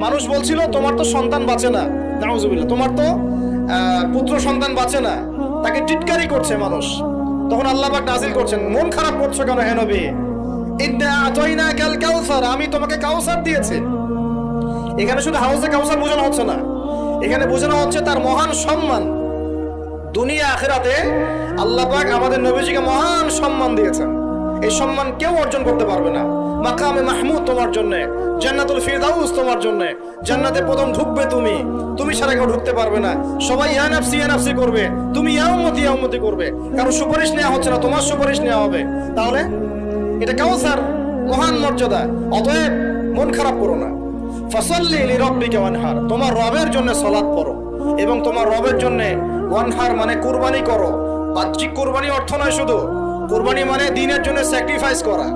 মানুষ বলছিল তোমার তো সন্তান বাঁচে না, নাউজুবিল্লাহ, তোমার তো পুত্র সন্তান বাঁচে না, তাকে টিটকারি করছে মানুষ। তখন আল্লাহ পাক নাজিল করছেন, মন খারাপ করছো কেন হে নবী? ইন্না আতাইনাকাল কাউসার, আমি তোমাকে কাউসার দিয়েছি। এখানে শুধু হাউজে কাউসার বোঝানো হচ্ছে না, এখানে বোঝানো হচ্ছে তার মহান সম্মান। দুনিয়া আখিরাতে আল্লাহ পাক আমাদের নবীজিকে মহান সম্মান দিয়েছেন। এই সম্মান কেউ অর্জন করতে পারবে না। মাকামে মাহমুদ তোমার জন্য, জান্নাতুল ফিরদাউস তোমার জন্য, জান্নাতে প্রথম ঢুকবে তুমি, তুমি ছাড়া কেউ ঢুকতে পারবে না। সবাই ইয়া নাফসি করবে, তুমি ইয়া উম্মতি করবে। কারো সুপারিশ নেওয়া হচ্ছে না, তোমার সুপারিশ নেওয়া হবে। তাহলে এটা কাউসার, মহান মর্যাদা। অতএব মন খারাপ করো না। ফাসাল্লি লিরাব্বিকা ওয়ানহার, তোমার রবের জন্য সালাত পড়ো এবং তোমার রবের জন্য ওয়ানহার মানে কুরবানি করো। বাহ্যিক কুরবানি অর্থ নয় শুধু, কুরবানি মানে দ্বীনের জন্য স্যাক্রিফাইস করা।